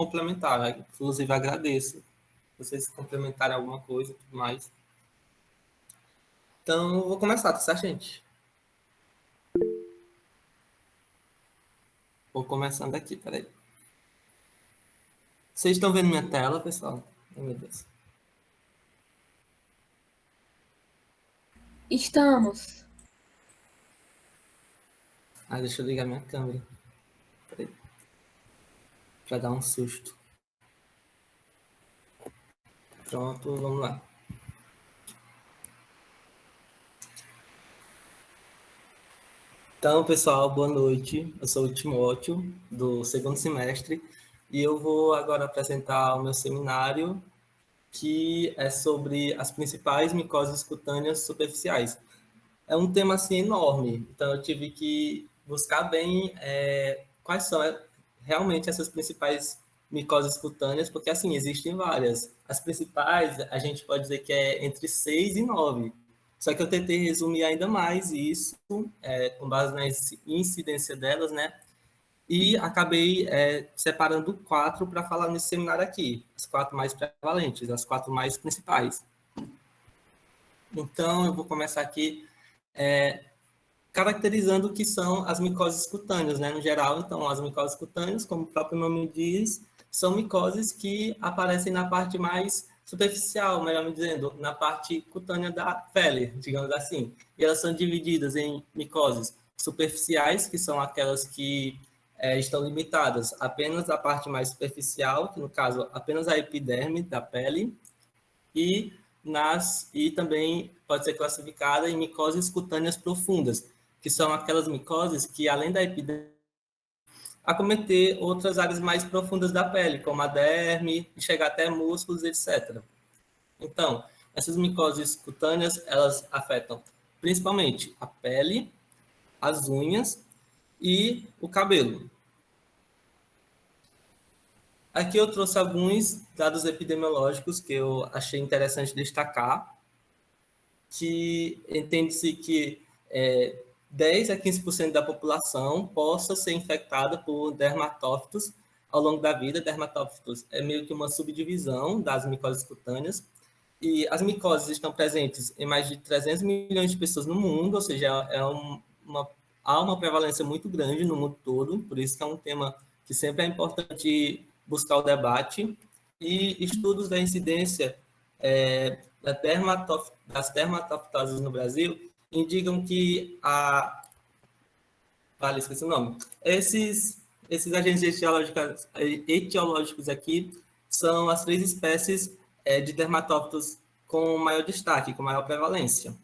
complementar, né? Inclusive agradeço vocês complementarem alguma coisa e tudo mais. Então, vou começar, tá certo, gente? Vou começando aqui, peraí. Vocês estão vendo minha tela, pessoal? Oh, meu Deus. Estamos. Deixa eu ligar minha câmera. Peraí. Pra dar um susto. Pronto, vamos lá. Então, pessoal, boa noite. Eu sou o Timóteo, do segundo semestre, e eu vou agora apresentar o meu seminário, que é sobre as principais micoses cutâneas superficiais. É um tema assim enorme, então eu tive que buscar bem quais são realmente essas principais micoses cutâneas, porque assim existem várias. As principais a gente pode dizer que é entre 6 e 9. Só que eu tentei resumir ainda mais isso, com base na incidência delas, né? E acabei separando 4 para falar nesse seminário aqui, as 4 mais prevalentes, as 4 mais principais. Então, eu vou começar aqui caracterizando o que são as micoses cutâneas, né, no geral. Então, as micoses cutâneas, como o próprio nome diz, são micoses que aparecem na parte mais superficial, melhor me dizendo, na parte cutânea da pele, digamos assim. E elas são divididas em micoses superficiais, que são aquelas que estão limitadas apenas à parte mais superficial, que no caso apenas a epiderme da pele, e também pode ser classificada em micoses cutâneas profundas, que são aquelas micoses que, além da epiderme, acometer outras áreas mais profundas da pele, como a derme, e chegar até músculos, etc. Então, essas micoses cutâneas, elas afetam principalmente a pele, as unhas e o cabelo. Aqui eu trouxe alguns dados epidemiológicos que eu achei interessante destacar, que entende-se que 10 a 15% da população possa ser infectada por dermatófitos ao longo da vida. Dermatófitos é meio que uma subdivisão das micoses cutâneas, e as micoses estão presentes em mais de 300 milhões de pessoas no mundo, ou seja, há uma prevalência muito grande no mundo todo, por isso que é um tema que sempre é importante buscar o debate. E estudos da incidência das dermatofitoses no Brasil indicam que esqueci o nome. Esses agentes etiológicos aqui são as 3 espécies de dermatófitos com maior destaque, com maior prevalência.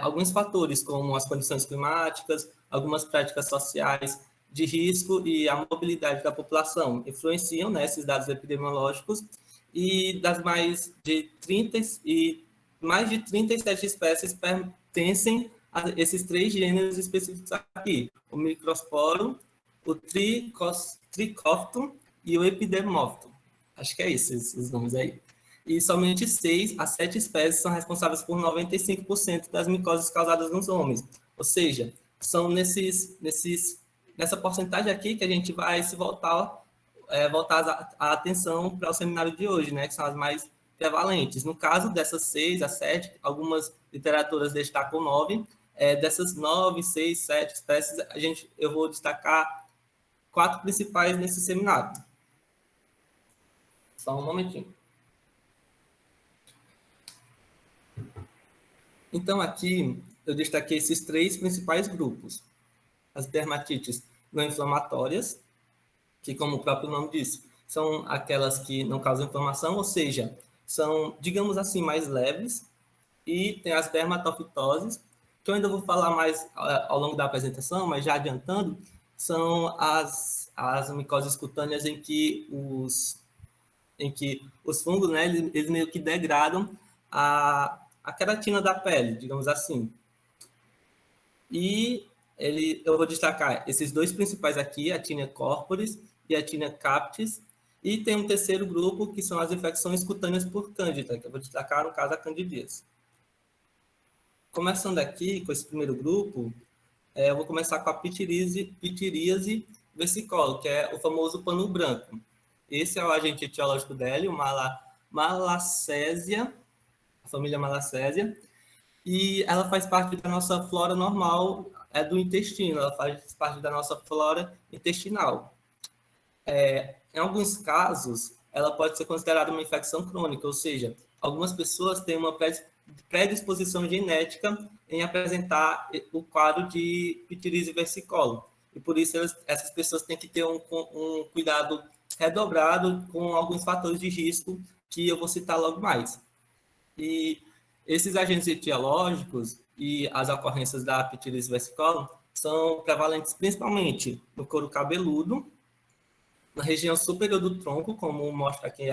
Alguns fatores, como as condições climáticas, algumas práticas sociais de risco e a mobilidade da população influenciam, né, esses dados epidemiológicos, e das mais de 37 espécies pertencem a esses 3 gêneros específicos aqui: o microsporo, o tricófito e o epidermófito. Acho que é isso, esses nomes aí. E somente 6 a 7 espécies são responsáveis por 95% das micoses causadas nos homens. Ou seja, são nessa porcentagem aqui que a gente vai se voltar a atenção para o seminário de hoje, né, que são as mais prevalentes. No caso dessas 6 a 7, algumas literaturas destacam 9. Dessas 9, 6, 7 espécies, eu vou destacar 4 principais nesse seminário. Só um momentinho. Então, aqui eu destaquei esses 3 principais grupos. As dermatites não inflamatórias, que, como o próprio nome diz, são aquelas que não causam inflamação, ou seja, são, digamos assim, mais leves. E tem as dermatofitoses, que eu ainda vou falar mais ao longo da apresentação, mas já adiantando, são as micoses cutâneas em que os fungos, né, eles meio que degradam a queratina da pele, digamos assim. E eu vou destacar esses 2 principais aqui, a Tinea corporis e a Tinea capitis, e tem um terceiro grupo, que são as infecções cutâneas por cândida, que eu vou destacar no caso a candidíase. Começando aqui com esse primeiro grupo, eu vou começar com a pitiríase versicolo, que é o famoso pano branco. Esse é o agente etiológico dele, o Malacésia, a família Malacésia, e ela faz parte da nossa flora normal, do intestino, ela faz parte da nossa flora intestinal. Em alguns casos, ela pode ser considerada uma infecção crônica, ou seja, algumas pessoas têm uma predisposição genética em apresentar o quadro de pitirise versicolum. E por isso essas pessoas têm que ter um cuidado redobrado com alguns fatores de risco que eu vou citar logo mais. E esses agentes etiológicos e as ocorrências da pitirise versicolum são prevalentes principalmente no couro cabeludo, na região superior do tronco, como mostra aqui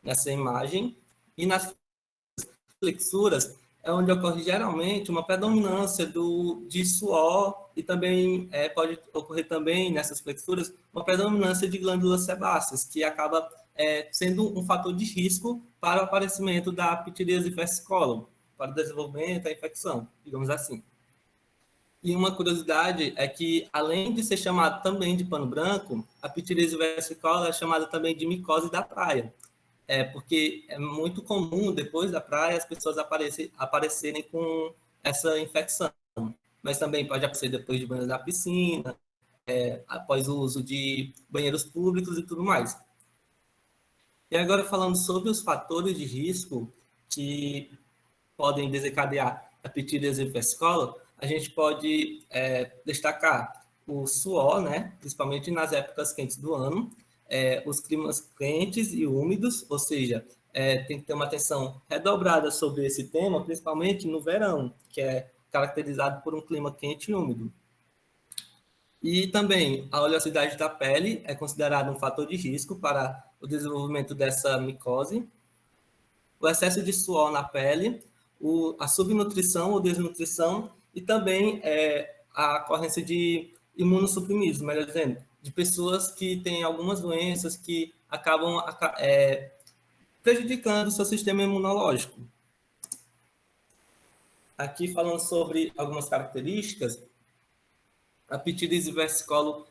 nessa imagem, e nas flexuras é onde ocorre geralmente uma predominância de suor e também pode ocorrer também nessas flexuras uma predominância de glândulas sebáceas, que acaba sendo um fator de risco para o aparecimento da pitirise versicolum, para o desenvolvimento da infecção, digamos assim. E uma curiosidade é que, além de ser chamado também de pano branco, a pitirise versicolum é chamada também de micose da praia, porque é muito comum, depois da praia, as pessoas aparecerem com essa infecção. Mas também pode aparecer depois de banho da piscina, após o uso de banheiros públicos e tudo mais. E agora, falando sobre os fatores de risco que podem desencadear a pitirise versicolum, a gente pode destacar o suor, né, principalmente nas épocas quentes do ano, os climas quentes e úmidos, ou seja, tem que ter uma atenção redobrada sobre esse tema, principalmente no verão, que é caracterizado por um clima quente e úmido. E também a oleosidade da pele é considerada um fator de risco para o desenvolvimento dessa micose, o excesso de suor na pele, a subnutrição ou desnutrição e também a ocorrência de imunossuprimidos, melhor dizendo, de pessoas que têm algumas doenças que acabam prejudicando o seu sistema imunológico. Aqui falando sobre algumas características, a pitirise versicolum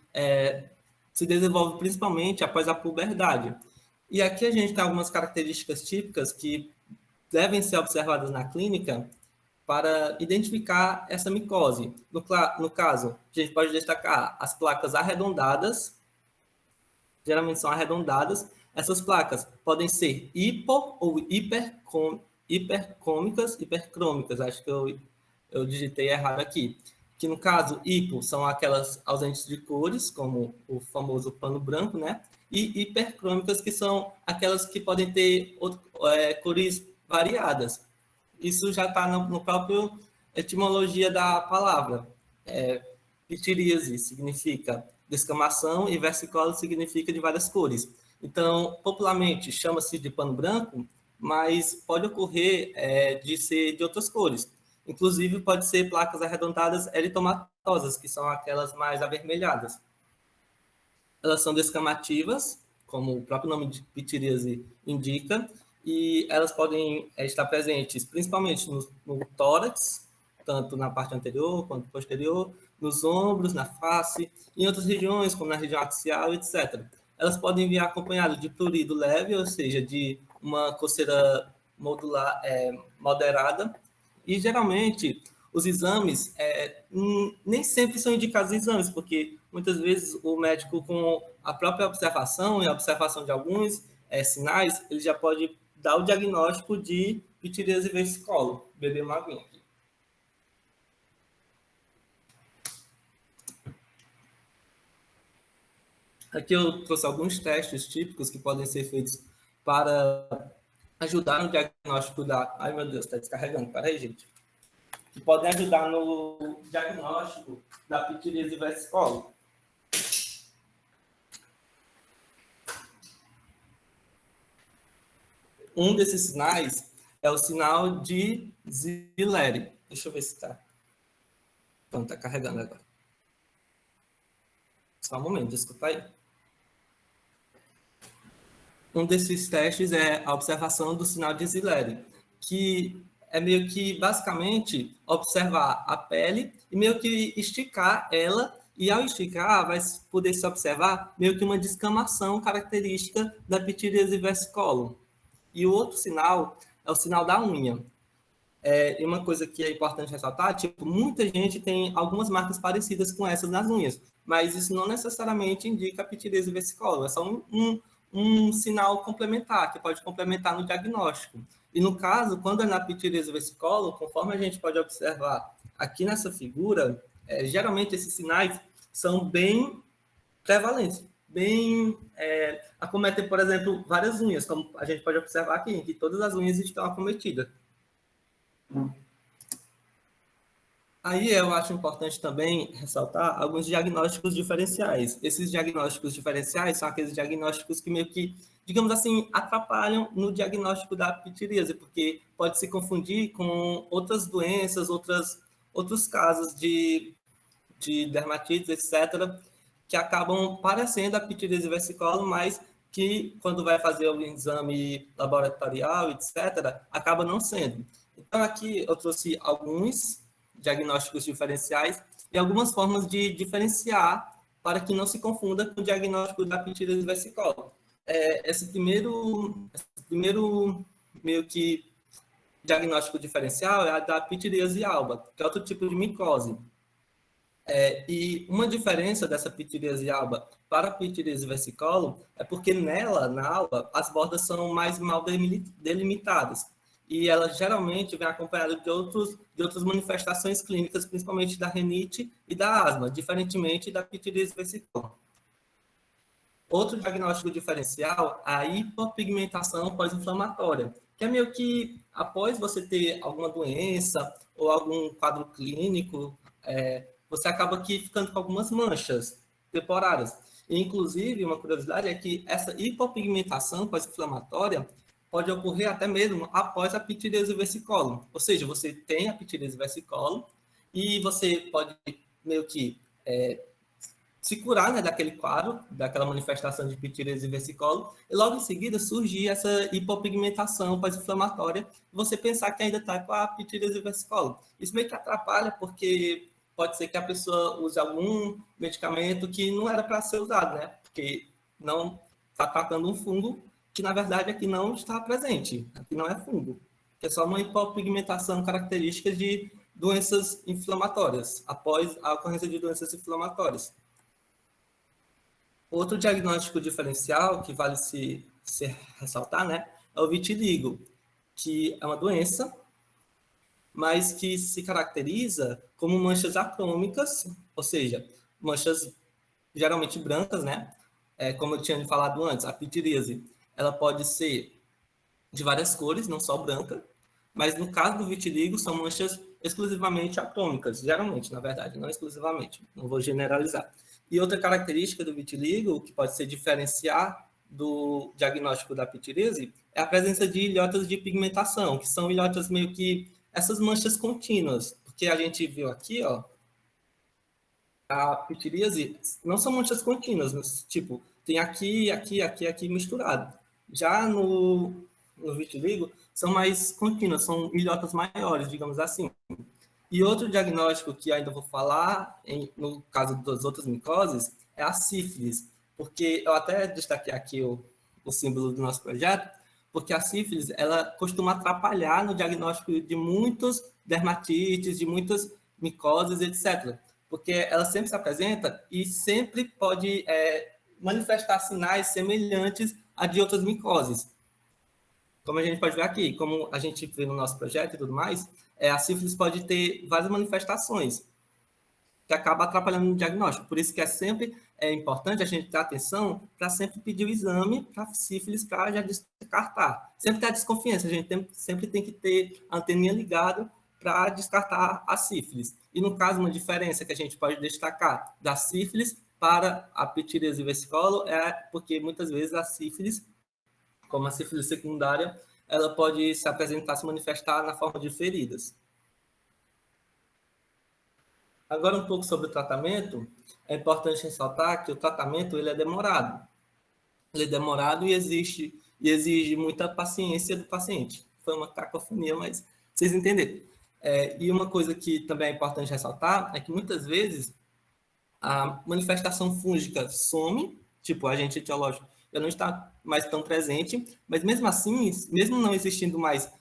se desenvolve principalmente após a puberdade. E aqui a gente tem algumas características típicas que devem ser observadas na clínica para identificar essa micose. No caso, a gente pode destacar as placas arredondadas, geralmente são arredondadas. Essas placas podem ser hipo ou hipercrômicas, acho que eu digitei errado aqui. Que no caso, hipo são aquelas ausentes de cores, como o famoso pano branco, né? E hipercrômicas, que são aquelas que podem ter cores variadas. Isso já está no próprio etimologia da palavra. Pitiríase significa descamação e versicolum significa de várias cores. Então, popularmente chama-se de pano branco, mas pode ocorrer de ser de outras cores. Inclusive, pode ser placas arredondadas eritomatosas, que são aquelas mais avermelhadas. Elas são descamativas, como o próprio nome de pitiríase indica, e elas podem estar presentes principalmente no tórax, tanto na parte anterior quanto posterior, nos ombros, na face, em outras regiões, como na região axial, etc. Elas podem vir acompanhadas de prurido leve, ou seja, de uma coceira modular moderada, e geralmente os exames nem sempre são indicados exames, porque muitas vezes o médico, com a própria observação e a observação de alguns sinais, ele já pode dar o diagnóstico de pitiríase versicolum. Beber uma aguinha aqui. Aqui eu trouxe alguns testes típicos que podem ser feitos para ajudar no diagnóstico da... Ai, meu Deus, está descarregando. Peraí, gente. Que podem ajudar no diagnóstico da pitiríase versicolum. Um desses sinais é o sinal de Zilleri. Deixa eu ver se está. Pronto, está carregando agora. Só um momento, desculpa aí. Um desses testes é a observação do sinal de Zilleri, que é meio que, basicamente, observar a pele e meio que esticar ela E ao esticar, vai poder se observar meio que uma descamação característica da pitiríase versicolor. E o outro sinal é o sinal da unha. E uma coisa que é importante ressaltar, tipo, muita gente tem algumas marcas parecidas com essas nas unhas, mas isso não necessariamente indica pitiríase versicolor, é só um sinal complementar, que pode complementar no diagnóstico. E no caso, quando é na pitiríase versicolor, conforme a gente pode observar aqui nessa figura, geralmente esses sinais são bem prevalentes, bem acometem, por exemplo, várias unhas, como a gente pode observar aqui, que todas as unhas estão acometidas. Aí eu acho importante também ressaltar alguns diagnósticos diferenciais. Esses diagnósticos diferenciais são aqueles diagnósticos que meio que, digamos assim, atrapalham no diagnóstico da pitiríase, porque pode se confundir com outras doenças, outros casos de dermatites, etc., que acabam parecendo a pitiríase versicolor, mas que, quando vai fazer o exame laboratorial, etc., acaba não sendo. Então, aqui eu trouxe alguns diagnósticos diferenciais e algumas formas de diferenciar para que não se confunda com o diagnóstico da pitiríase versicolor. Esse primeiro meio que diagnóstico diferencial é a da pitiríase alba, que é outro tipo de micose. E uma diferença dessa pitiríase alba para a pitiríase versicolor é porque nela, na alba, as bordas são mais mal delimitadas. E ela geralmente vem acompanhada de outras manifestações clínicas, principalmente da rinite e da asma, diferentemente da pitiríase versicolor. Outro diagnóstico diferencial é a hipopigmentação pós-inflamatória, que é meio que após você ter alguma doença ou algum quadro clínico, você acaba aqui ficando com algumas manchas temporárias. E, inclusive, uma curiosidade é que essa hipopigmentação pós-inflamatória pode ocorrer até mesmo após a pitiríase versicolor. Ou seja, você tem a pitiríase versicolor e você pode meio que se curar, né, daquele quadro, daquela manifestação de pitiríase versicolor, e logo em seguida surgir essa hipopigmentação pós-inflamatória, e você pensar que ainda está com a pitiríase versicolor. Isso meio que atrapalha, porque pode ser que a pessoa use algum medicamento que não era para ser usado, né? Porque não está tratando um fungo que, na verdade, aqui não está presente. Aqui não é fungo. É só uma hipopigmentação característica de doenças inflamatórias, após a ocorrência de doenças inflamatórias. Outro diagnóstico diferencial que vale se ressaltar, né, é o vitiligo, que é uma doença, mas que se caracteriza como manchas acrômicas, ou seja, manchas geralmente brancas, né? Como eu tinha falado antes, a pitiríase, ela pode ser de várias cores, não só branca, mas no caso do vitiligo são manchas exclusivamente atômicas, geralmente, na verdade, não exclusivamente, não vou generalizar. E outra característica do vitiligo, que pode ser diferenciar do diagnóstico da pitiríase, é a presença de ilhotas de pigmentação, que são ilhotas meio que essas manchas contínuas, porque a gente viu aqui, ó, a pitiríase não são manchas contínuas, tipo, tem aqui, aqui, aqui, aqui misturado. Já no vitiligo, são mais contínuas, são ilhotas maiores, digamos assim. E outro diagnóstico que ainda vou falar, no caso das outras micoses, é a sífilis, porque eu até destaquei aqui o símbolo do nosso projeto, porque a sífilis, ela costuma atrapalhar no diagnóstico de muitos dermatites, de muitas micoses, etc. Porque ela sempre se apresenta e sempre pode manifestar sinais semelhantes a de outras micoses. Como a gente pode ver aqui, como a gente vê no nosso projeto e tudo mais, a sífilis pode ter várias manifestações que acaba atrapalhando no diagnóstico. Por isso que sempre importante a gente ter atenção para sempre pedir o exame para sífilis para já descartar. Sempre ter a desconfiança, a gente sempre tem que ter a anteninha ligada para descartar a sífilis. E no caso, uma diferença que a gente pode destacar da sífilis para a pitiríase versicolor é porque muitas vezes a sífilis, como a sífilis secundária, ela pode se apresentar, se manifestar na forma de feridas. Agora, um pouco sobre o tratamento, é importante ressaltar que o tratamento ele é demorado. Ele é demorado e exige muita paciência do paciente. Foi uma cacofonia, mas vocês entenderam. E uma coisa que também é importante ressaltar é que muitas vezes a manifestação fúngica some, tipo, o agente etiológico já não está mais tão presente, mas mesmo assim, mesmo não existindo mais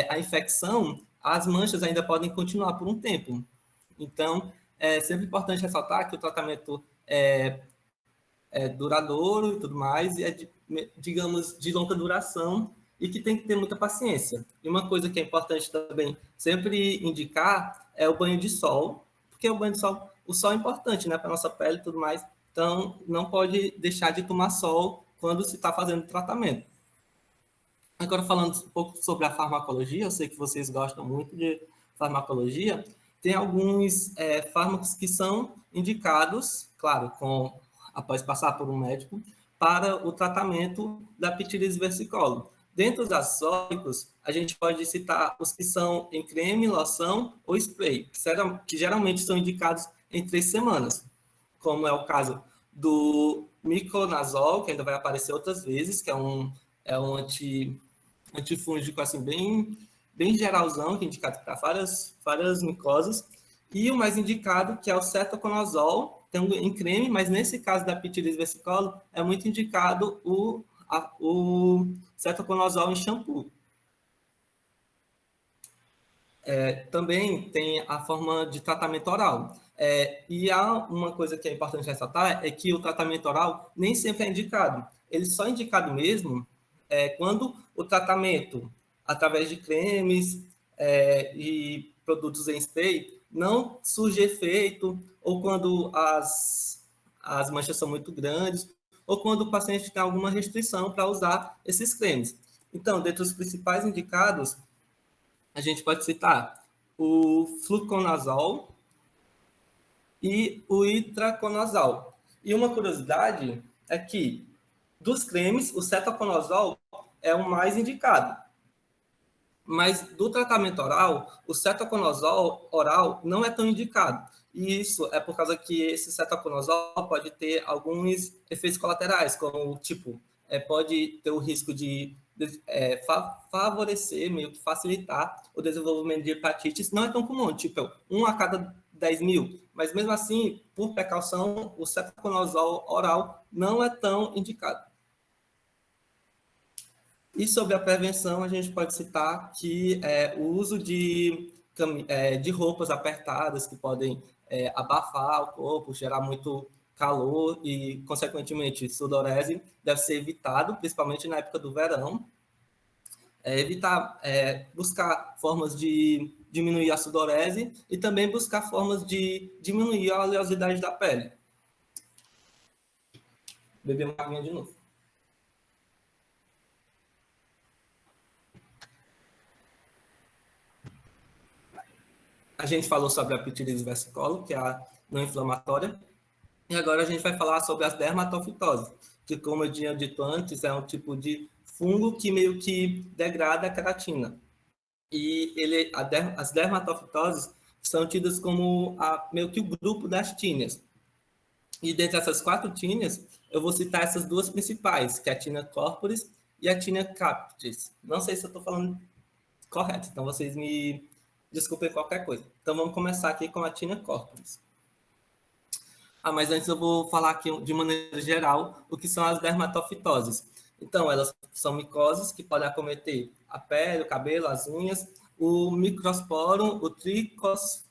a infecção, as manchas ainda podem continuar por um tempo. Então, é sempre importante ressaltar que o tratamento é duradouro e tudo mais, e digamos, de longa duração, e que tem que ter muita paciência. E uma coisa que é importante também sempre indicar é o banho de sol, porque o banho de sol, o sol é importante, né, para nossa pele e tudo mais, então não pode deixar de tomar sol quando se está fazendo tratamento. Agora, falando um pouco sobre a farmacologia, eu sei que vocês gostam muito de farmacologia, tem alguns fármacos que são indicados, claro, após passar por um médico, para o tratamento da pitilis versicolor. Dentro dos acessórios, a gente pode citar os que são em creme, loção ou spray, que geralmente são indicados em 3 semanas, como é o caso do miconazol, que ainda vai aparecer outras vezes, que é um antifúngico assim, bem geralzão, que é indicado para várias micoses, e o mais indicado, que é o cetoconazol, tem em creme, mas nesse caso da pitilis versicolor, é muito indicado o cetoconazol em shampoo. Também tem a forma de tratamento oral. E há uma coisa que é importante ressaltar, é que o tratamento oral nem sempre é indicado. Ele só é indicado mesmo quando o tratamento, através de cremes e produtos em spray, não surge efeito, ou quando as manchas são muito grandes, ou quando o paciente tem alguma restrição para usar esses cremes. Então, dentre os principais indicados, a gente pode citar o fluconazol e o itraconazol. E uma curiosidade é que, dos cremes, o cetoconazol é o mais indicado. Mas do tratamento oral, o cetoconazol oral não é tão indicado. E isso é por causa que esse cetoconazol pode ter alguns efeitos colaterais, como, tipo, pode ter o risco de favorecer, meio que facilitar o desenvolvimento de hepatites. Não é tão comum, tipo, 1 a cada 10 mil. Mas mesmo assim, por precaução, o cetoconazol oral não é tão indicado. E sobre a prevenção, a gente pode citar que o uso de roupas apertadas que podem abafar o corpo, gerar muito calor e, consequentemente, sudorese, deve ser evitado, principalmente na época do verão. Buscar formas de diminuir a sudorese e também buscar formas de diminuir a oleosidade da pele. Beber uma aguinha de novo. A gente falou sobre a pitilis versicolor, que é a não inflamatória, e agora a gente vai falar sobre as dermatofitoses, que, como eu tinha dito antes, é um tipo de fungo que meio que degrada a queratina. E as dermatofitoses são tidas como meio que o grupo das tíneas. E dentre essas 4 tíneas, eu vou citar essas 2 principais, que é a tínia corporis e a tínia capitis. Não sei se eu estou falando correto, então vocês me desculpem qualquer coisa. Então vamos começar aqui com a tínia corporis. Mas antes eu vou falar aqui de maneira geral o que são as dermatofitoses. Então, elas são micoses que podem acometer a pele, o cabelo, as unhas, o microsporum, o tricófito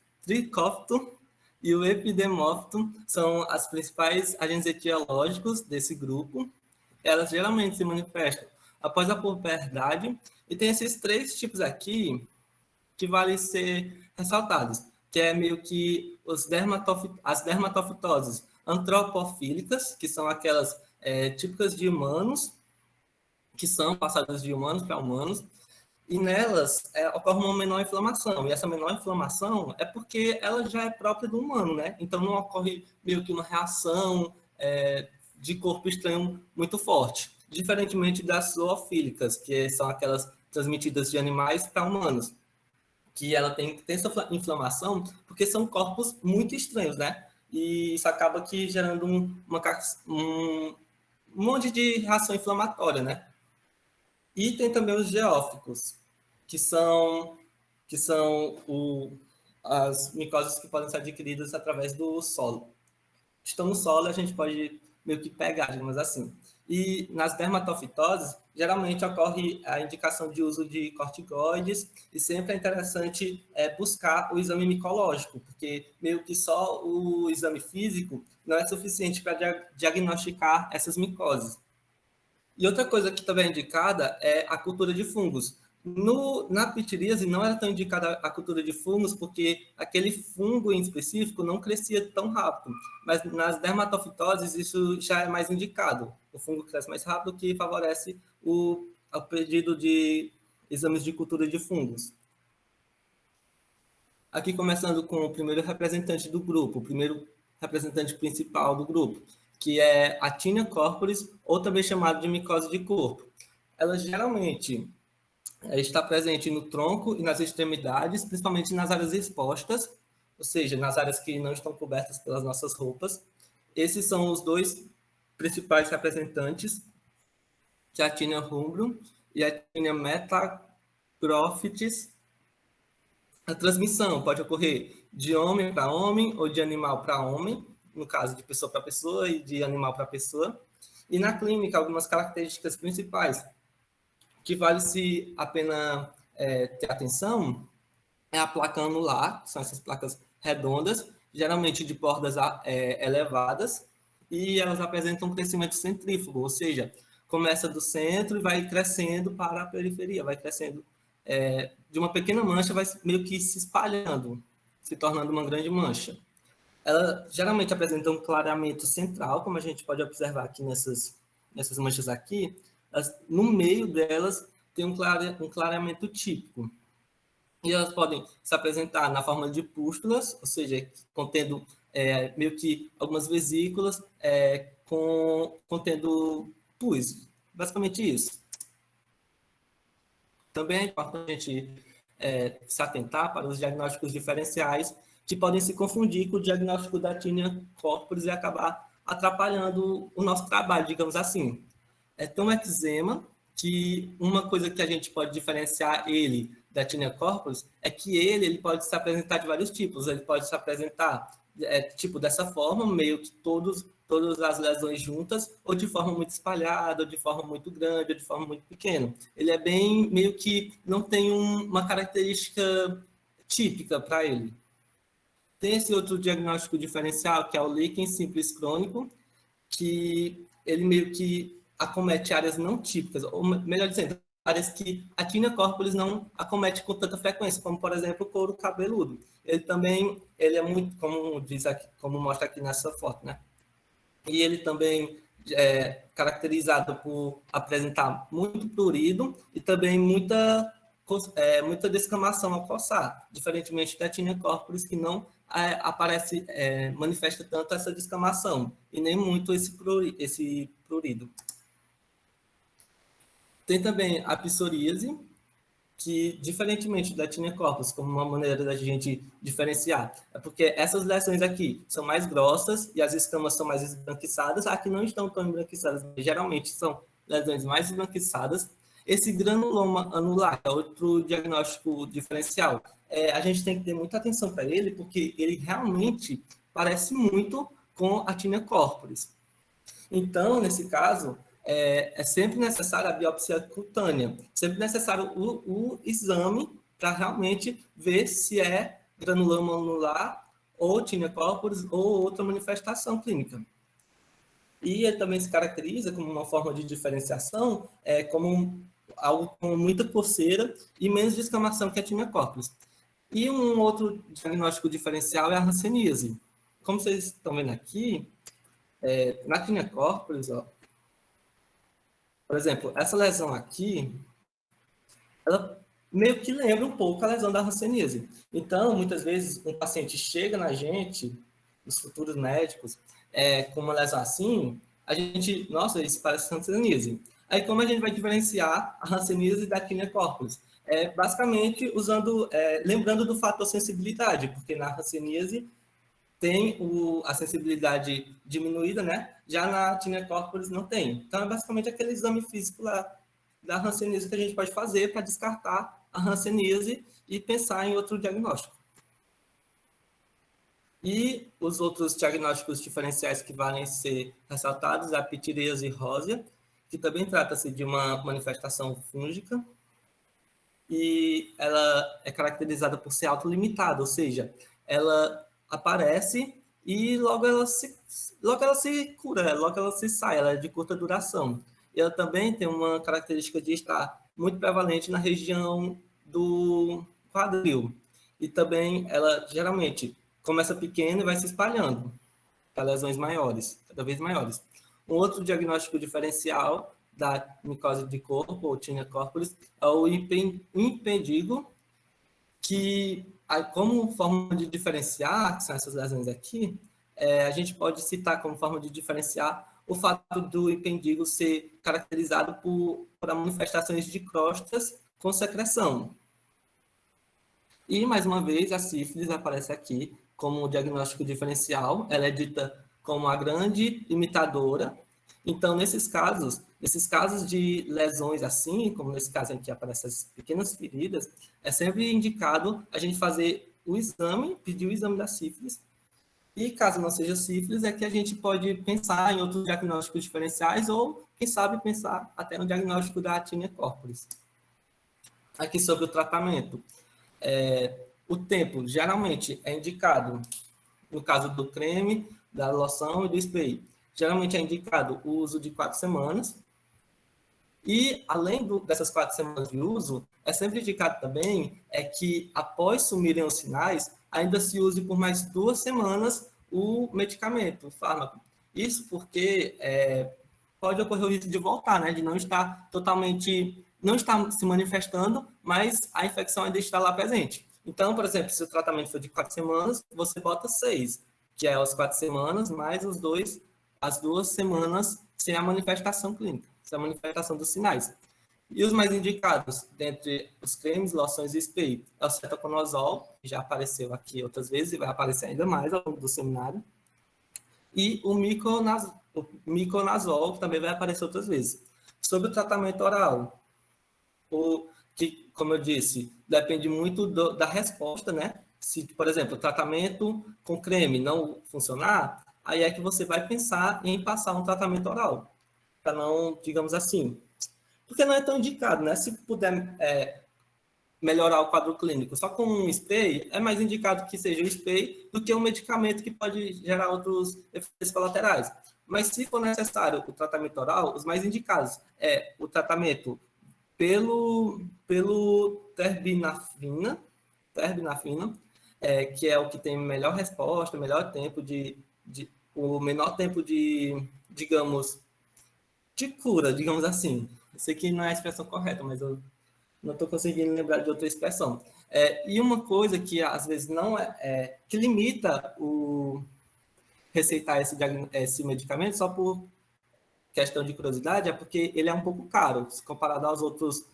e o epidemófito são as principais agentes etiológicos desse grupo. Elas geralmente se manifestam após a puberdade e tem esses 3 tipos aqui que valem ser ressaltados, que é meio que as dermatofitoses antropofílicas, que são aquelas típicas de humanos, que são passadas de humanos para humanos, e nelas ocorre uma menor inflamação, e essa menor inflamação é porque ela já é própria do humano, né? Então não ocorre meio que uma reação de corpo estranho muito forte, diferentemente das zoofílicas, que são aquelas transmitidas de animais para humanos, que ela tem essa inflamação porque são corpos muito estranhos, né? E isso acaba que gerando um monte de reação inflamatória, né? E tem também os geóficos, que são, as micoses que podem ser adquiridas através do solo. estão no solo, a gente pode meio que pegar, digamos assim. E nas dermatofitoses, geralmente ocorre a indicação de uso de corticoides, e sempre é interessante buscar o exame micológico, porque meio que só o exame físico não é suficiente para diagnosticar essas micoses. E outra coisa que também é indicada é a cultura de fungos. Na pitiríase não era tão indicada a cultura de fungos porque aquele fungo em específico não crescia tão rápido, mas nas dermatofitoses isso já é mais indicado. O fungo cresce mais rápido, que favorece o pedido de exames de cultura de fungos. Aqui começando com o primeiro representante do grupo, o primeiro representante principal do grupo, que é a Tinea corporis, ou também chamada de micose de corpo. Ela geralmente está presente no tronco e nas extremidades, principalmente nas áreas expostas, ou seja, nas áreas que não estão cobertas pelas nossas roupas. Esses são os dois principais representantes, que é a Tinea rubrum e a Tinea metagrophis. A transmissão pode ocorrer de homem para homem ou de animal para homem, no caso de pessoa para pessoa e de animal para pessoa. E na clínica, algumas características principais que vale se a pena ter atenção é a placa anular, que são essas placas redondas, geralmente de bordas elevadas, e elas apresentam um crescimento centrífugo, ou seja, começa do centro e vai crescendo para a periferia, vai crescendo de uma pequena mancha, vai meio que se espalhando, se tornando uma grande mancha. Ela geralmente apresenta um clareamento central, como a gente pode observar aqui nessas manchas aqui. No meio delas tem um clareamento típico. E elas podem se apresentar na forma de pústulas, ou seja, contendo meio que algumas vesículas contendo pus. Basicamente isso. Também é importante a gente se atentar para os diagnósticos diferenciais que podem se confundir com o diagnóstico da Tinea corporis e acabar atrapalhando o nosso trabalho, digamos assim. Tem um eczema que uma coisa que a gente pode diferenciar ele da Tinea corporis é que ele pode se apresentar de vários tipos. Ele pode se apresentar tipo dessa forma, meio que todas as lesões juntas, ou de forma muito espalhada, ou de forma muito grande, ou de forma muito pequena. Ele é bem, meio que não tem uma característica típica para ele. Tem esse outro diagnóstico diferencial, que é o líquen simples crônico, que ele meio que acomete áreas não típicas, ou melhor dizendo, áreas que a Tinea corporis não acomete com tanta frequência, como, por exemplo, o couro cabeludo. Ele é muito, como diz aqui, como mostra aqui nessa foto, né? E ele também é caracterizado por apresentar muito prurido e também muita descamação ao coçar, diferentemente da Tinea corporis, que não aparece, manifesta tanto essa descamação e nem muito esse prurido. Tem também a psoríase, que, diferentemente da Tinea corporis, como uma maneira da gente diferenciar, é porque essas lesões aqui são mais grossas e as escamas são mais esbranquiçadas, aqui não estão tão esbranquiçadas, geralmente são lesões mais esbranquiçadas. Esse granuloma anular é outro diagnóstico diferencial. A gente tem que ter muita atenção para ele, porque ele realmente parece muito com a Tinea corporis. Então, nesse caso, é sempre necessária a biópsia cutânea, sempre necessário o exame para realmente ver se é granuloma anular ou Tinea corporis ou outra manifestação clínica. E ele também se caracteriza como uma forma de diferenciação, como algo com muita coceira e menos descamação que a Tinea corporis. E um outro diagnóstico diferencial é a hanseníase. Como vocês estão vendo aqui, na Tinea corporis, ó, por exemplo, essa lesão aqui, ela meio que lembra um pouco a lesão da hanseníase. Então, muitas vezes, um paciente chega na gente, os futuros médicos, com uma lesão assim, a gente, nossa, isso parece hanseníase. Aí, como a gente vai diferenciar a hanseníase da Tinea corporis? Basicamente, lembrando do fator sensibilidade, porque na hanseníase tem a sensibilidade diminuída, né? Já na Tinea corporis não tem. Então, é basicamente aquele exame físico lá da hanseníase que a gente pode fazer para descartar a hanseníase e pensar em outro diagnóstico. E os outros diagnósticos diferenciais que valem ser ressaltados é a pitiríase rósea, que também trata-se de uma manifestação fúngica, e ela é caracterizada por ser autolimitada, ou seja, ela aparece e logo ela se cura, logo ela se sai, ela é de curta duração. E ela também tem uma característica de estar muito prevalente na região do quadril. E também ela geralmente começa pequena e vai se espalhando para lesões maiores, cada vez maiores. Um outro diagnóstico diferencial da micose de corpo, ou tinea corporis, é o impedigo, que, como forma de diferenciar, que são essas lesões aqui, a gente pode citar como forma de diferenciar o fato do impendigo ser caracterizado por manifestações de crostas com secreção. E, mais uma vez, a sífilis aparece aqui como diagnóstico diferencial. Ela é dita como a grande imitadora. Então, nesses casos de lesões assim, como nesse caso aqui aparecem as pequenas feridas, é sempre indicado a gente fazer o exame, pedir o exame da sífilis. E caso não seja sífilis, é que a gente pode pensar em outros diagnósticos diferenciais ou, quem sabe, pensar até no diagnóstico da tinea corporis. Aqui sobre o tratamento. O tempo geralmente é indicado, no caso do creme, da loção e do spray, geralmente é indicado o uso de 4 semanas. E, além dessas 4 semanas de uso, é sempre indicado também que, após sumirem os sinais, ainda se use por mais 2 semanas o medicamento, o fármaco. Isso porque pode ocorrer o risco de voltar, né? De não estar totalmente, não estar se manifestando, mas a infecção ainda está lá presente. Então, por exemplo, se o tratamento for de 4 semanas, você bota 6, que é as 4 semanas, mais as 2 semanas sem a manifestação clínica, sem a manifestação dos sinais. E os mais indicados, dentre os cremes, loções e spray, é o cetoconazol, que já apareceu aqui outras vezes e vai aparecer ainda mais ao longo do seminário, e o miconazol, que também vai aparecer outras vezes. Sobre o tratamento oral, que, como eu disse, depende muito da resposta, né? Se, por exemplo, o tratamento com creme não funcionar, aí é que você vai pensar em passar um tratamento oral, para não, digamos assim, porque não é tão indicado, né? Se puder melhorar o quadro clínico só com um spray, é mais indicado que seja o spray do que um medicamento que pode gerar outros efeitos colaterais. Mas se for necessário o tratamento oral, os mais indicados é o tratamento pelo terbinafina, que é o que tem melhor resposta, melhor tempo o menor tempo de, digamos, de cura, digamos assim. Eu sei que não é a expressão correta, mas eu não estou conseguindo lembrar de outra expressão. E uma coisa que às vezes não que limita o receitar esse medicamento só por questão de curiosidade, é porque ele é um pouco caro, se comparado aos outros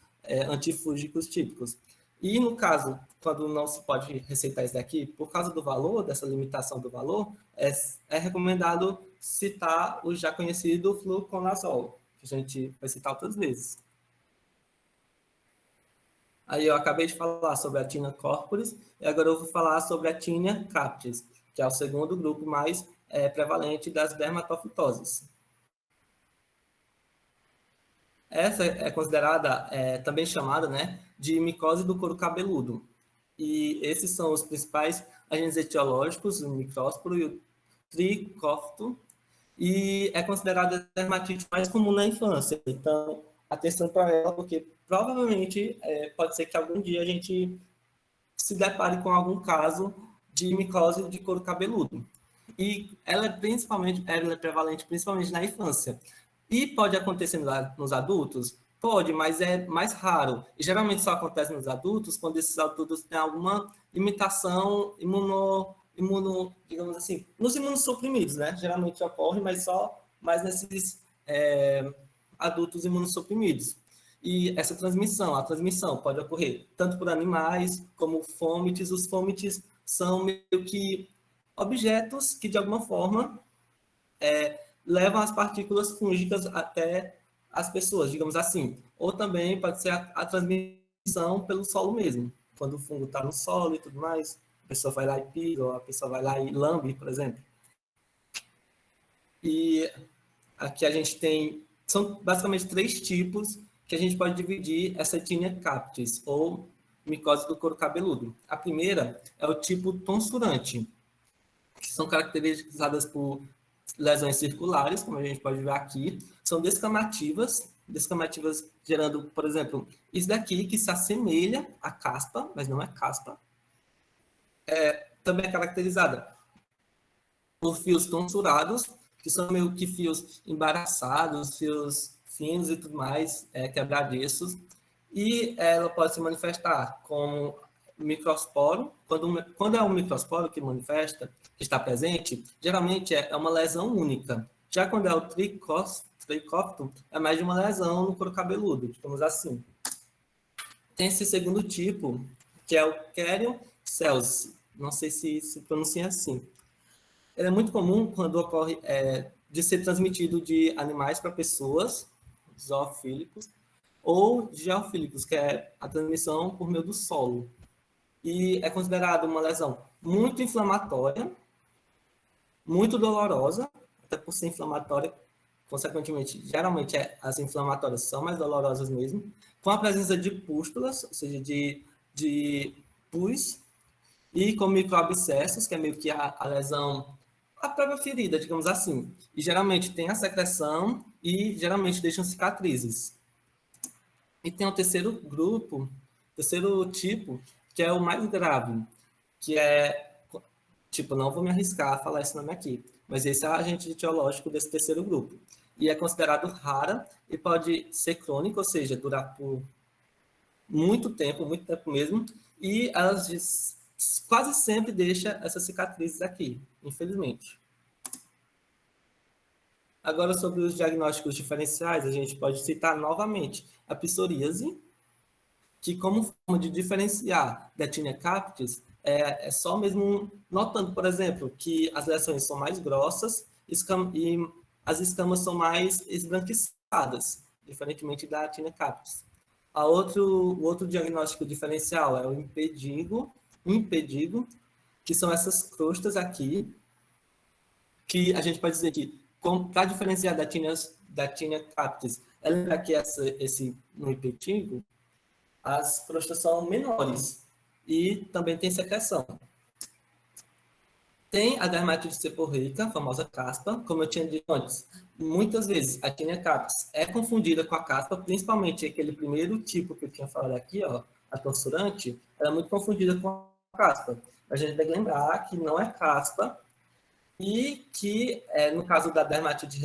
antifúngicos típicos. E no caso, quando não se pode receitar isso daqui, por causa do valor, dessa limitação do valor, é recomendado citar o já conhecido fluconazol, que a gente vai citar outras vezes. Aí eu acabei de falar sobre a tinea corporis, e agora eu vou falar sobre a tinea captis, que é o segundo grupo mais prevalente das dermatofitoses. Essa é considerada, também chamada, né, de micose do couro cabeludo. E esses são os principais agentes etiológicos, o micrósporo e o tricófito, e é considerada a dermatite mais comum na infância. Então, atenção para ela, porque provavelmente pode ser que algum dia a gente se depare com algum caso de micose de couro cabeludo. E ela é prevalente principalmente na infância. E pode acontecer nos adultos? Pode, mas é mais raro. E geralmente só acontece nos adultos quando esses adultos têm alguma limitação digamos assim, nos imunossuprimidos, né? Geralmente ocorre, mas só mais nesses adultos imunossuprimidos. E a transmissão pode ocorrer tanto por animais como fômites. Os fômites são meio que objetos que, de alguma forma, levam as partículas fúngicas até as pessoas, digamos assim. Ou também pode ser a transmissão pelo solo mesmo, quando o fungo está no solo e tudo mais. A pessoa vai lá e pisa, ou a pessoa vai lá e lambe, por exemplo. E aqui a gente tem, são basicamente 3 tipos que a gente pode dividir essa Tinea capitis, ou micose do couro cabeludo. A primeira é o tipo tonsurante, que são caracterizadas por lesões circulares, como a gente pode ver aqui, são descamativas gerando, por exemplo, isso daqui que se assemelha à caspa, mas não é caspa, também é caracterizada por fios tonsurados, que são meio que fios embaraçados, fios finos e tudo mais, quebradiços, e ela pode se manifestar como microsporo. Quando é um microsporo que manifesta, que está presente, geralmente é uma lesão única. Já quando é o tricópito, é mais de uma lesão no couro cabeludo, digamos assim. Tem esse segundo tipo, que é o Carium celsi. Não sei se pronuncia assim. Ele é muito comum quando ocorre de ser transmitido de animais para pessoas, zoofílicos, ou geofílicos, que é a transmissão por meio do solo. E é considerado uma lesão muito inflamatória, muito dolorosa, até por ser inflamatória, consequentemente, geralmente as inflamatórias são mais dolorosas mesmo, com a presença de pústulas, ou seja, de pus, e com microabscessos, que é meio que a lesão, a própria ferida, digamos assim. E geralmente tem a secreção e geralmente deixam cicatrizes. E tem o terceiro grupo, terceiro tipo, que é o mais grave, que é, tipo, não vou me arriscar a falar esse nome aqui, mas esse é o agente etiológico desse terceiro grupo. E é considerado rara e pode ser crônico, ou seja, durar por muito tempo mesmo, e elas quase sempre deixam essas cicatrizes aqui, infelizmente. Agora, sobre os diagnósticos diferenciais, a gente pode citar novamente a psoríase, que como forma de diferenciar da Tinea capitis, é só mesmo notando, por exemplo, que as lesões são mais grossas e as escamas são mais esbranquiçadas, diferentemente da Tinea capitis. O outro diagnóstico diferencial é o impedigo, que são essas crostas aqui, que a gente pode dizer que, para diferenciar da Tinea capitis, lembra que no impetigo, as crostas são menores e também tem secreção. Tem a dermatite seborreica, a famosa caspa, como eu tinha dito antes. Muitas vezes a Tinea capitis é confundida com a caspa, principalmente aquele primeiro tipo que eu tinha falado aqui, ó, a torsurante, ela é muito confundida com a caspa. A gente tem que lembrar que não é caspa e que, no caso da dermatite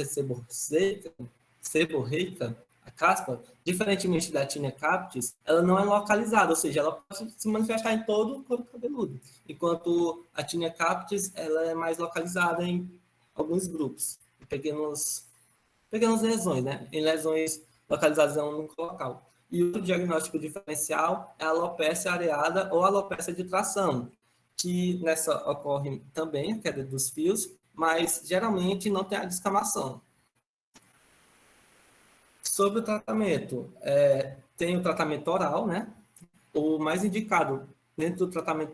seborreica, a caspa, diferentemente da Tinea capitis, ela não é localizada, ou seja, ela pode se manifestar em todo o couro cabeludo, enquanto a Tinea capitis ela é mais localizada em alguns grupos, em pequenas lesões, né? Em lesões localizadas em um único local. E o diagnóstico diferencial é a alopecia areada ou alopecia de tração, que nessa ocorre também a queda dos fios, mas geralmente não tem a descamação. Sobre o tratamento, tem o tratamento oral, né? O mais indicado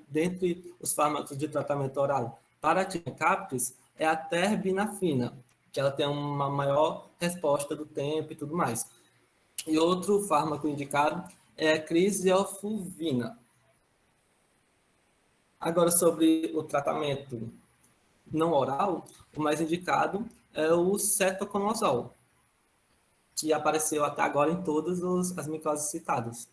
dentre os fármacos de tratamento oral para a Tinea capitis é a terbinafina, que ela tem uma maior resposta do tempo e tudo mais. E outro fármaco indicado é a crisiofulvina. Agora, sobre o tratamento não oral, o mais indicado é o cetoconazol, que apareceu até agora em todas as micoses citadas.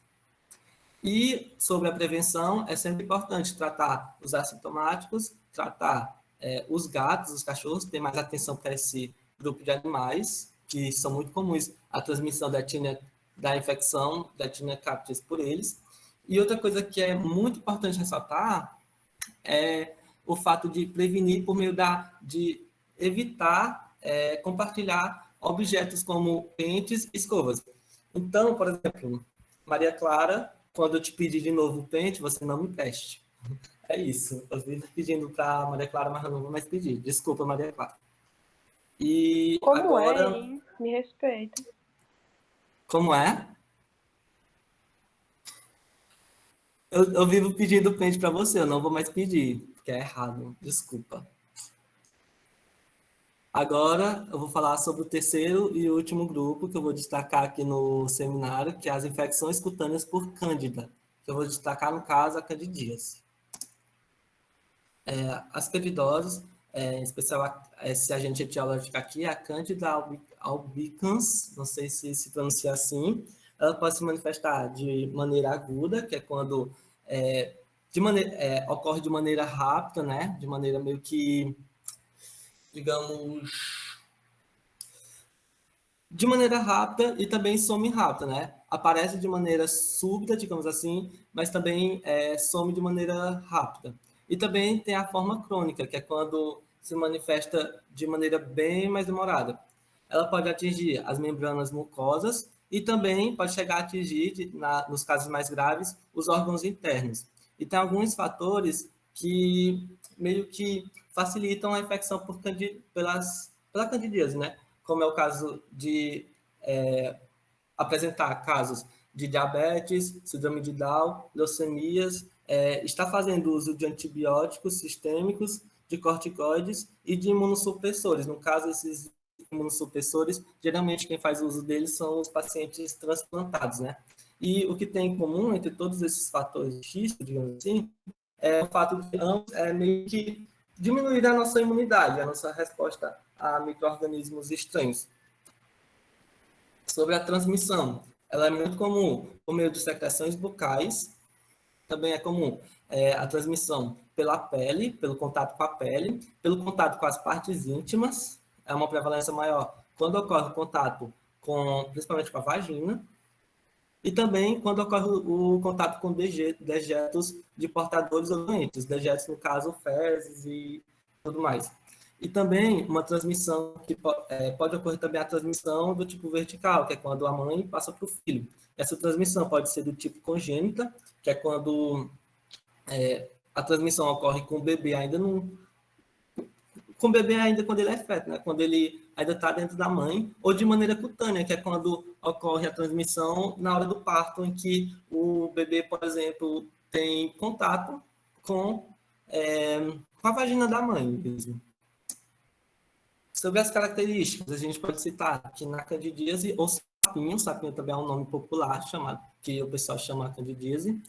E sobre a prevenção, é sempre importante tratar os assintomáticos, tratar os gatos, os cachorros, ter mais atenção para esse grupo de animais, que são muito comuns a transmissão da infecção da Tinea capitis por eles. E outra coisa que é muito importante ressaltar é o fato de prevenir por meio de evitar compartilhar objetos como pentes e escovas. Então, por exemplo, Maria Clara, quando eu te pedir de novo o pente, você não me preste. É isso. Eu vivo pedindo para Maria Clara, mas eu não vou mais pedir. Desculpa, Maria Clara. E Como é, agora... hein? Me respeita. Como é? Eu vivo pedindo pente para você, eu não vou mais pedir, porque é errado, desculpa. Agora eu vou falar sobre o terceiro e último grupo que eu vou destacar aqui no seminário, que é as infecções cutâneas por Cândida, que eu vou destacar, no caso, a candidíase. As candidoses, em especial esse agente etiológico aqui, a Candida albicans, não sei se pronuncia assim, ela pode se manifestar de maneira aguda, que é quando ocorre de maneira rápida, né? De maneira meio que, digamos, de maneira rápida e também some rápida, né? Aparece de maneira súbita, digamos assim, mas também some de maneira rápida. E também tem a forma crônica, que é quando se manifesta de maneira bem mais demorada. Ela pode atingir as membranas mucosas e também pode chegar a atingir, nos casos mais graves, os órgãos internos. E tem alguns fatores que meio que facilitam a infecção pela candidíase, né? Como é o caso de apresentar casos de diabetes, síndrome de Down, leucemias, está fazendo uso de antibióticos sistêmicos, de corticoides e de imunossupressores. No caso, esses imunossupressores, geralmente quem faz uso deles são os pacientes transplantados, né? E o que tem em comum entre todos esses fatores de risco, digamos assim, é o fato de ambos meio que diminuir a nossa imunidade, a nossa resposta a micro-organismos estranhos. Sobre a transmissão, ela é muito comum por meio de secreções bucais, também é comum a transmissão pela pele, pelo contato com a pele, pelo contato com as partes íntimas, é uma prevalência maior quando ocorre o contato principalmente com a vagina, e também quando ocorre o contato com dejetos de portadores ou doentes, dejetos, no caso, fezes e tudo mais. E também uma transmissão que pode ocorrer também a transmissão do tipo vertical, que é quando a mãe passa para o filho. Essa transmissão pode ser do tipo congênita, que é quando a transmissão ocorre com o bebê ainda com o bebê ainda quando ele é feto, né? Quando ele ainda está dentro da mãe, ou de maneira cutânea, que é quando ocorre a transmissão na hora do parto, em que o bebê, por exemplo, tem contato com a vagina da mãe mesmo. Sobre as características, a gente pode citar que na candidíase, ou sapinho também é um nome popular, que o pessoal chama candidíase,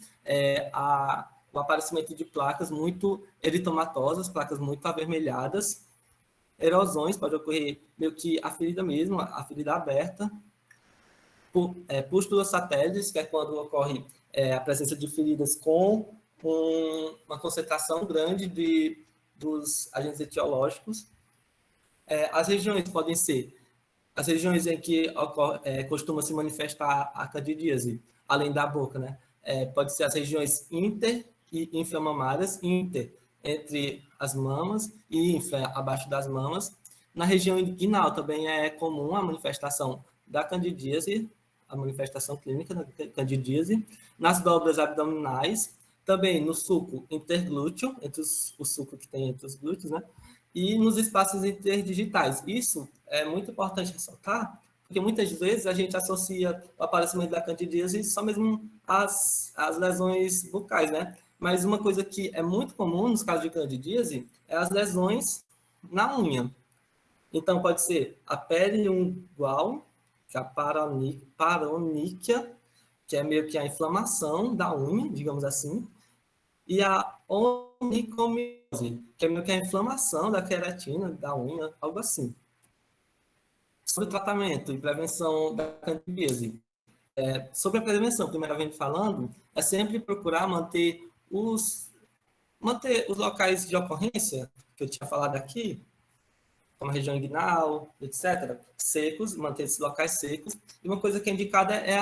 o aparecimento de placas muito eritomatosas, placas muito avermelhadas, erosões, pode ocorrer meio que a ferida mesmo, a ferida aberta, pústulas satélites, que é quando ocorre a presença de feridas com uma concentração grande dos agentes etiológicos. As regiões podem ser as regiões em que costuma se manifestar a candidíase, além da boca, né? Pode ser as regiões inter e inframamárias, inter entre as mamas e infra abaixo das mamas. Na região inguinal também é comum a manifestação da candidíase, a manifestação clínica da candidíase. Nas dobras abdominais, também no sulco interglúteo, o sulco que tem entre os glúteos, né? E nos espaços interdigitais. Isso é muito importante ressaltar, porque muitas vezes a gente associa o aparecimento da candidíase só mesmo às lesões bucais, né? Mas uma coisa que é muito comum nos casos de candidíase é as lesões na unha. Então, pode ser a periungual, que é a paroníquia, que é meio que a inflamação da unha, digamos assim, e a onicomiose, que é meio que a inflamação da queratina, da unha, algo assim. Sobre o tratamento e prevenção da candidíase. Sobre a prevenção, primeiramente falando, é sempre procurar manter os locais de ocorrência, que eu tinha falado aqui, como a região inguinal, etc., secos, manter esses locais secos. E uma coisa que é indicada é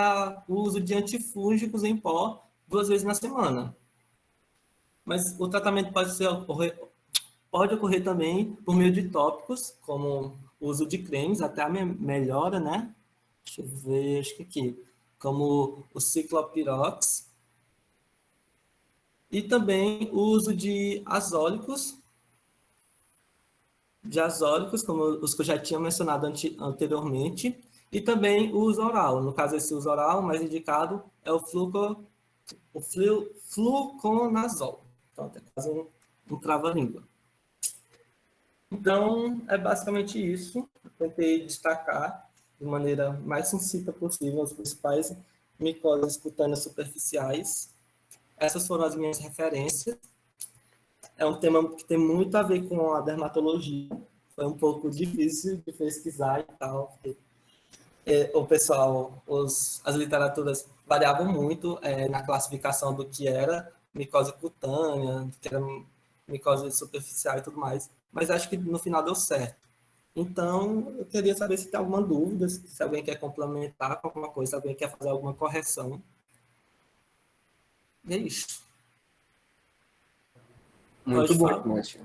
o uso de antifúngicos em pó 2 vezes na semana. Mas o tratamento pode ocorrer também por meio de tópicos, como o uso de cremes, até a melhora, né? Deixa eu ver, acho que aqui. Como o ciclopirox. E também o uso de azólicos, como os que eu já tinha mencionado anteriormente, e também o uso oral. No caso, esse uso oral, mais indicado é o fluconazol, o fluconazol. Então, é quase um trava-língua. Então, é basicamente isso. Eu tentei destacar de maneira mais sucinta possível as principais micoses cutâneas superficiais. Essas foram as minhas referências. É um tema que tem muito a ver com a dermatologia. Foi um pouco difícil de pesquisar e tal. O pessoal, as literaturas variavam muito na classificação do que era micose cutânea, do que era micose superficial e tudo mais. Mas acho que no final deu certo. Então, eu queria saber se tem alguma dúvida, se alguém quer complementar com alguma coisa, se alguém quer fazer alguma correção. E é isso. Muito Pode bom, falar. Márcio.